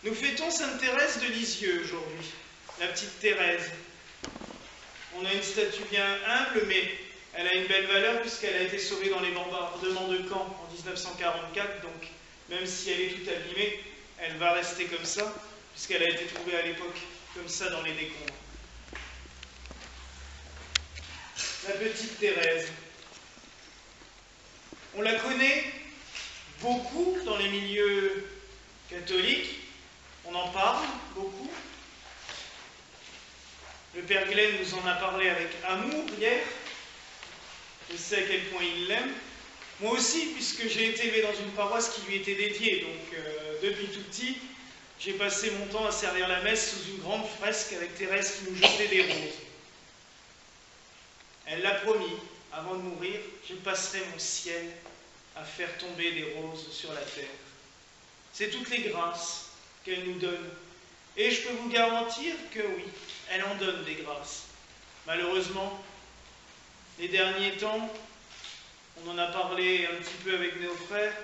Nous fêtons Sainte Thérèse de Lisieux aujourd'hui, la petite Thérèse. On a une statue bien humble, mais elle a une belle valeur puisqu'elle a été sauvée dans les bombardements de Caen en 1944, donc même si elle est toute abîmée, elle va rester comme ça, puisqu'elle a été trouvée à l'époque comme ça dans les décombres. La petite Thérèse. On la connaît beaucoup dans les milieux catholiques, on en parle beaucoup. Le Père Glenn nous en a parlé avec amour hier. Je sais à quel point il l'aime. Moi aussi, puisque j'ai été élevé dans une paroisse qui lui était dédiée. Donc, depuis tout petit, j'ai passé mon temps à servir la messe sous une grande fresque avec Thérèse qui nous jetait des roses. Elle l'a promis, avant de mourir, je passerai mon ciel à faire tomber des roses sur la terre. C'est toutes les grâces qu'elle nous donne. Et je peux vous garantir que oui, elle en donne des grâces. Malheureusement, les derniers temps, on en a parlé un petit peu avec nos frères,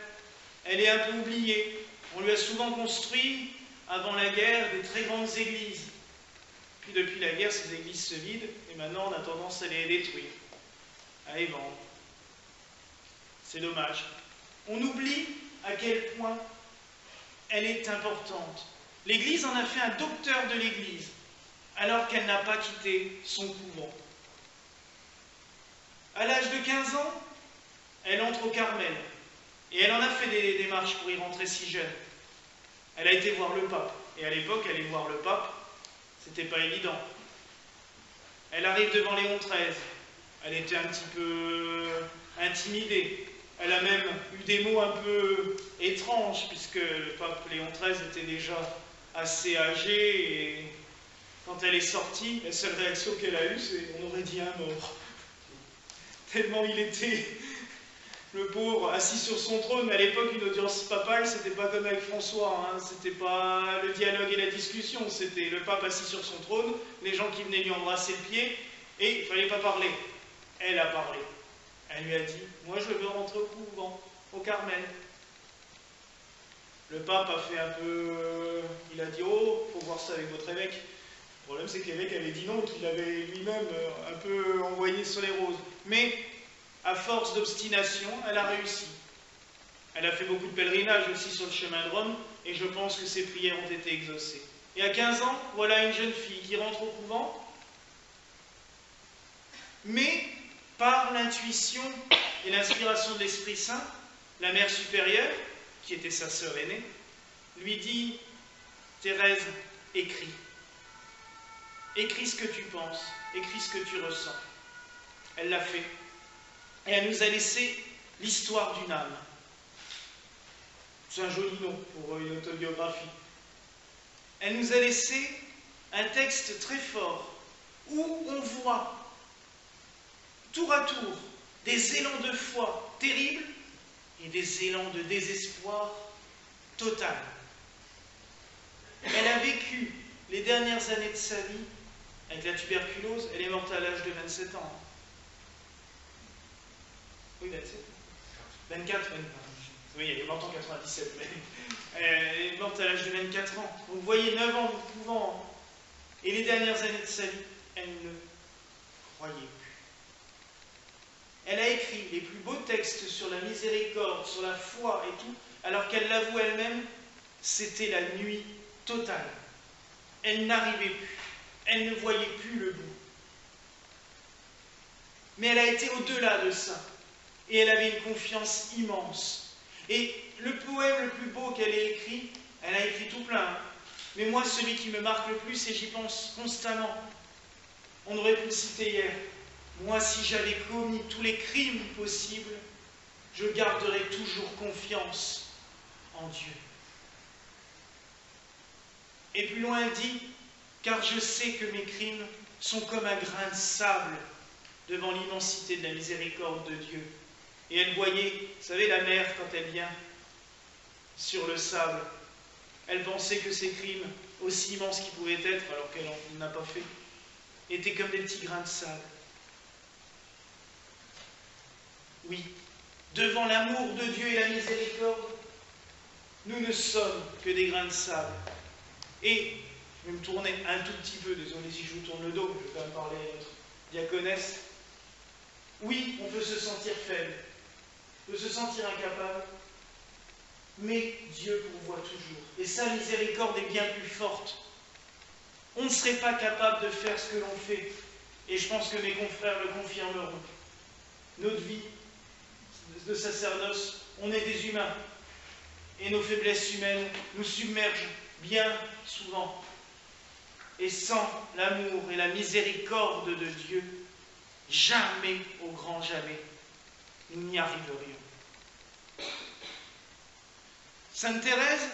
elle est un peu oubliée. On lui a souvent construit, avant la guerre, des très grandes églises. Puis depuis la guerre, ces églises se vident, et maintenant on a tendance à les détruire, à les vendre. C'est dommage. On oublie à quel point elle est importante. L'Église en a fait un docteur de l'Église, alors qu'elle n'a pas quitté son couvent. À l'âge de 15 ans, elle entre au Carmel, et elle en a fait des démarches pour y rentrer si jeune. Elle a été voir le pape, et à l'époque, aller voir le pape, c'était pas évident. Elle arrive devant Léon XIII, elle était un petit peu intimidée. Elle a même eu des mots un peu étranges, puisque le pape Léon XIII était déjà assez âgé, et quand elle est sortie, la seule réaction qu'elle a eue, c'est « on aurait dit un mort ». Tellement il était, le pauvre, assis sur son trône. Mais à l'époque, une audience papale, c'était pas comme avec François, hein. C'était pas le dialogue et la discussion, c'était le pape assis sur son trône, les gens qui venaient lui embrasser le pied, et il ne fallait pas parler. Elle a parlé. Elle lui a dit « moi je veux rentrer au couvent, au Carmel ». Le pape a fait un peu... il a dit « oh, il faut voir ça avec votre évêque ». Le problème c'est que l'évêque avait dit non, qu'il avait lui-même un peu envoyé sur les roses. Mais à force d'obstination, elle a réussi. Elle a fait beaucoup de pèlerinages aussi sur le chemin de Rome, et je pense que ses prières ont été exaucées. Et à 15 ans, voilà une jeune fille qui rentre au couvent, mais par l'intuition et l'inspiration de l'Esprit Saint, la Mère supérieure, qui était sa sœur aînée, lui dit « Thérèse, écris. Écris ce que tu penses, écris ce que tu ressens. » Elle l'a fait. Et elle nous a laissé l'histoire d'une âme. C'est un joli nom pour une autobiographie. Elle nous a laissé un texte très fort où on voit tour à tour des élans de foi terribles et des élans de désespoir total. Elle a vécu les dernières années de sa vie avec la tuberculose. Elle est morte à l'âge de 27 ans. Oui, 27. 24, même. Oui, elle est morte en 97, mais elle est morte à l'âge de 24 ans. Vous voyez, 9 ans de couvent. Et les dernières années de sa vie, elle ne croyait plus. Elle a écrit les plus beaux textes sur la miséricorde, sur la foi et tout, alors qu'elle l'avoue elle-même, c'était la nuit totale. Elle n'arrivait plus. Elle ne voyait plus le bout. Mais elle a été au-delà de ça. Et elle avait une confiance immense. Et le poème le plus beau qu'elle ait écrit, elle a écrit tout plein. Hein. Mais moi, celui qui me marque le plus, et j'y pense constamment, on aurait pu le citer hier, moi, si j'avais commis tous les crimes possibles, je garderais toujours confiance en Dieu. Et plus loin, elle dit, car je sais que mes crimes sont comme un grain de sable devant l'immensité de la miséricorde de Dieu. Et elle voyait, vous savez, la mer, quand elle vient sur le sable, elle pensait que ces crimes, aussi immenses qu'ils pouvaient être, alors qu'elle n'en a pas fait, étaient comme des petits grains de sable. Oui, devant l'amour de Dieu et la miséricorde, nous ne sommes que des grains de sable. Et je vais me tourner un tout petit peu, désolé si je vous tourne le dos, je vais quand même parler à notre diaconesse. Oui, on peut se sentir faible, on peut se sentir incapable, mais Dieu pourvoit toujours. Et sa miséricorde est bien plus forte. On ne serait pas capable de faire ce que l'on fait. Et je pense que mes confrères le confirmeront. Notre vie de sacerdoce, on est des humains. Et nos faiblesses humaines nous submergent bien souvent. Et sans l'amour et la miséricorde de Dieu, jamais, au grand jamais, nous n'y arriverions. Sainte Thérèse,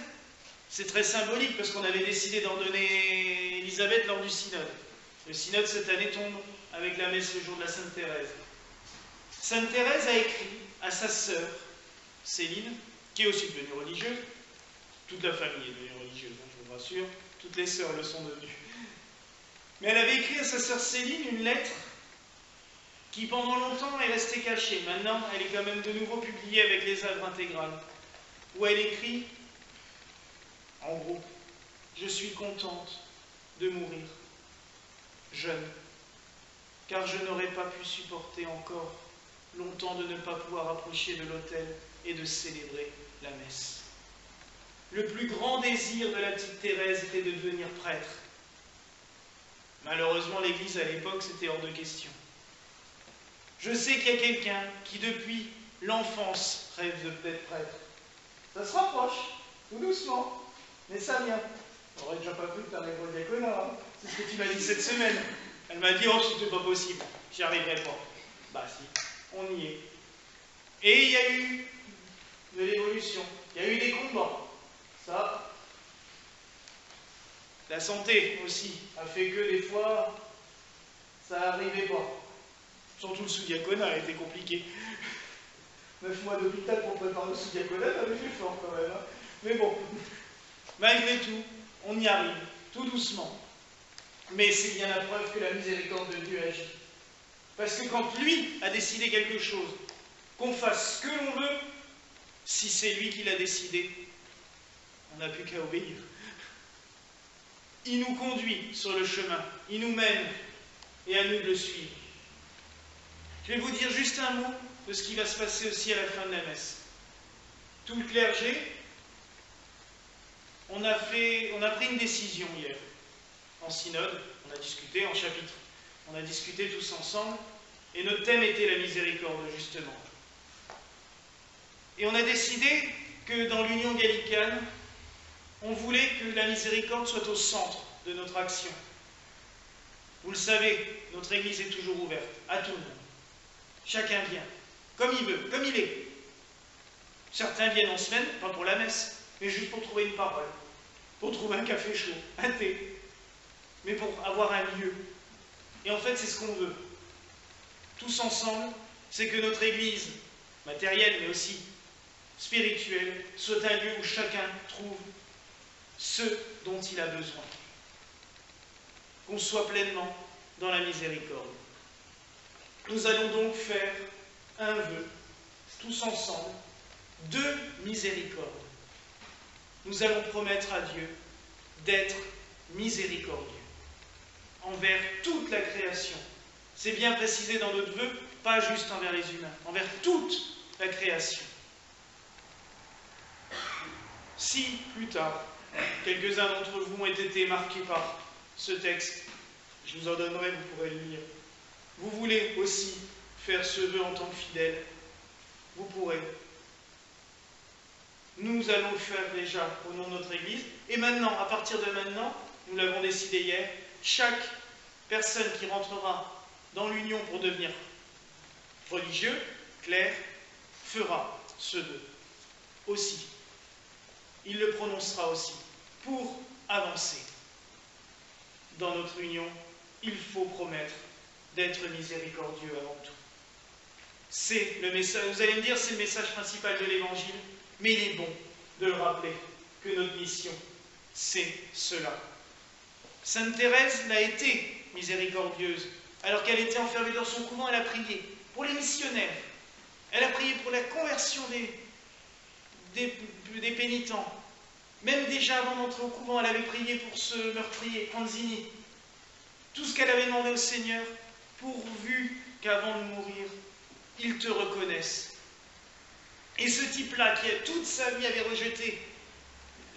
c'est très symbolique parce qu'on avait décidé d'ordonner Élisabeth lors du synode. Le synode cette année tombe avec la messe le jour de la Sainte Thérèse. Sainte Thérèse a écrit à sa sœur, Céline, qui est aussi devenue religieuse. Toute la famille est devenue religieuse, je vous rassure. Toutes les sœurs le sont devenues. Mais elle avait écrit à sa sœur Céline une lettre qui pendant longtemps est restée cachée. Maintenant, elle est quand même de nouveau publiée avec les œuvres intégrales. Où elle écrit, en gros, « Je suis contente de mourir, jeune, car je n'aurais pas pu supporter encore longtemps de ne pas pouvoir approcher de l'autel et de célébrer la messe. Le plus grand désir de la petite Thérèse était de devenir prêtre. Malheureusement, l'Église à l'époque, c'était hors de question. Je sais qu'il y a quelqu'un qui, depuis l'enfance, rêve d'être prêtre. Ça se rapproche, tout doucement, mais ça vient. J'aurais déjà pas cru que tu arriverais au diaconat, hein. C'est ce que tu m'as dit cette semaine. Elle m'a dit, oh, c'était pas possible, j'y arriverai pas. Bah si, on y est. Et il y a eu de l'évolution, il y a eu des combats. Ça, la santé aussi a fait que des fois, ça n'arrivait pas. Surtout le sous-diaconat a été compliqué. 9 mois d'hôpital pour préparer le sous-diaconat, ça avait fait fort quand même. Hein. Mais bon, malgré tout, on y arrive, tout doucement. Mais c'est bien la preuve que la miséricorde de Dieu agit. Parce que quand lui a décidé quelque chose, qu'on fasse ce que l'on veut, si c'est lui qui l'a décidé, on n'a plus qu'à obéir. Il nous conduit sur le chemin, il nous mène, et à nous de le suivre. Je vais vous dire juste un mot de ce qui va se passer aussi à la fin de la messe. Tout le clergé, on a pris une décision hier, en synode, on a discuté en chapitre, on a discuté tous ensemble, et notre thème était la miséricorde, justement. Et on a décidé que dans l'Union gallicane, on voulait que la miséricorde soit au centre de notre action. Vous le savez, notre Église est toujours ouverte à tout le monde. Chacun vient, comme il veut, comme il est. Certains viennent en semaine, pas pour la messe, mais juste pour trouver une parole, pour trouver un café chaud, un thé, mais pour avoir un lieu. Et en fait, c'est ce qu'on veut. Tous ensemble, c'est que notre Église, matérielle mais aussi spirituelle, soit un lieu où chacun trouve ce dont il a besoin. Qu'on soit pleinement dans la miséricorde. Nous allons donc faire un vœu, tous ensemble, de miséricorde. Nous allons promettre à Dieu d'être miséricordieux envers toute la création. C'est bien précisé dans notre vœu, pas juste envers les humains, envers toute la création. Si, plus tard, quelques-uns d'entre vous ont été marqués par ce texte, je vous en donnerai, vous pourrez le lire. Vous voulez aussi faire ce vœu en tant que fidèle, vous pourrez. Nous allons le faire déjà au nom de notre Église. Et maintenant, à partir de maintenant, nous l'avons décidé hier, chaque personne qui rentrera dans l'union pour devenir religieux, clerc, fera ce vœu aussi. Il le prononcera aussi. Pour avancer dans notre union, il faut promettre d'être miséricordieux avant tout. C'est le message, vous allez me dire, c'est le message principal de l'Évangile, mais il est bon de le rappeler que notre mission, c'est cela. Sainte Thérèse l'a été miséricordieuse. Alors qu'elle était enfermée dans son couvent, elle a prié pour les missionnaires. Elle a prié pour la conversion des pénitents. Même déjà avant d'entrer au couvent, elle avait prié pour ce meurtrier, Panzini. Tout ce qu'elle avait demandé au Seigneur, pourvu qu'avant de mourir, il te reconnaisse. Et ce type-là, qui toute sa vie avait rejeté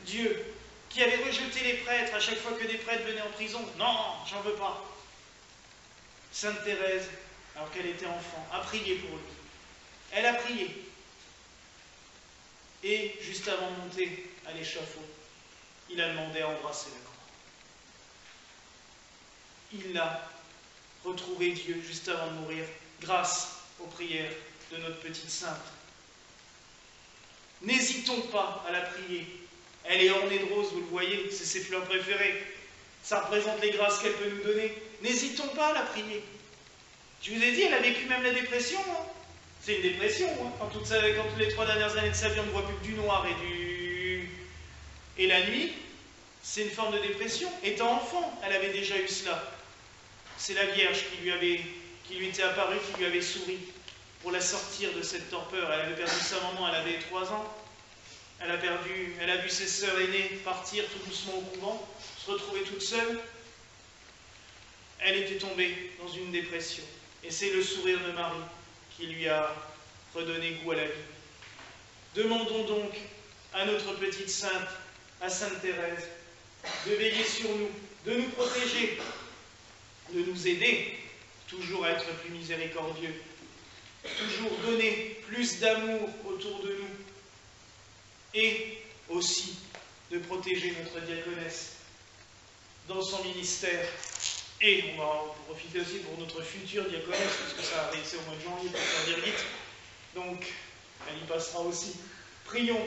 Dieu, qui avait rejeté les prêtres à chaque fois que des prêtres venaient en prison, non, j'en veux pas. Sainte Thérèse, alors qu'elle était enfant, a prié pour lui. Elle a prié. Et juste avant de monter à l'échafaud, il a demandé à embrasser la croix. Il a retrouvé Dieu juste avant de mourir, grâce aux prières de notre petite sainte. N'hésitons pas à la prier. Elle est ornée de roses, vous le voyez, c'est ses fleurs préférées. Ça représente les grâces qu'elle peut nous donner. N'hésitons pas à la prier. Je vous ai dit, elle a vécu même la dépression. Hein. C'est une dépression. Hein. Quand les 3 dernières années de sa vie, on ne voit plus que du noir et la nuit, c'est une forme de dépression. Étant enfant, elle avait déjà eu cela. C'est la Vierge qui lui était apparue, qui lui avait souri pour la sortir de cette torpeur. Elle avait perdu sa maman, elle avait 3 ans. Elle a vu ses sœurs aînées partir tout doucement au couvent, se retrouver toute seule. Elle était tombée dans une dépression. Et c'est le sourire de Marie qui lui a redonné goût à la vie. Demandons donc à notre petite sainte, à Sainte Thérèse, de veiller sur nous, de nous protéger, de nous aider toujours à être plus miséricordieux, toujours donner plus d'amour autour de nous, et aussi de protéger notre diaconesse dans son ministère. Et on va en profiter aussi pour notre future diaconesse, puisque ça arrive, c'est au mois de janvier pour faire dire vite. Donc, elle y passera aussi. Prions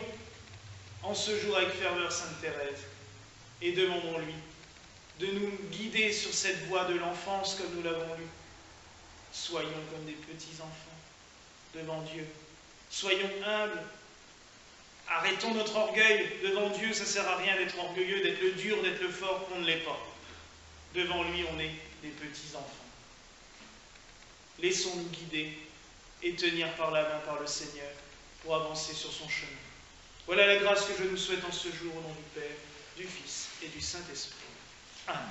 en ce jour avec ferveur Sainte Thérèse et demandons-lui de nous guider sur cette voie de l'enfance comme nous l'avons lu. Soyons comme des petits enfants devant Dieu. Soyons humbles. Arrêtons notre orgueil. Devant Dieu, ça ne sert à rien d'être orgueilleux, d'être le dur, d'être le fort, qu'on ne l'est pas. Devant lui, on est des petits enfants. Laissons-nous guider et tenir par la main par le Seigneur pour avancer sur son chemin. Voilà la grâce que je nous souhaite en ce jour au nom du Père, du Fils et du Saint-Esprit. Amen.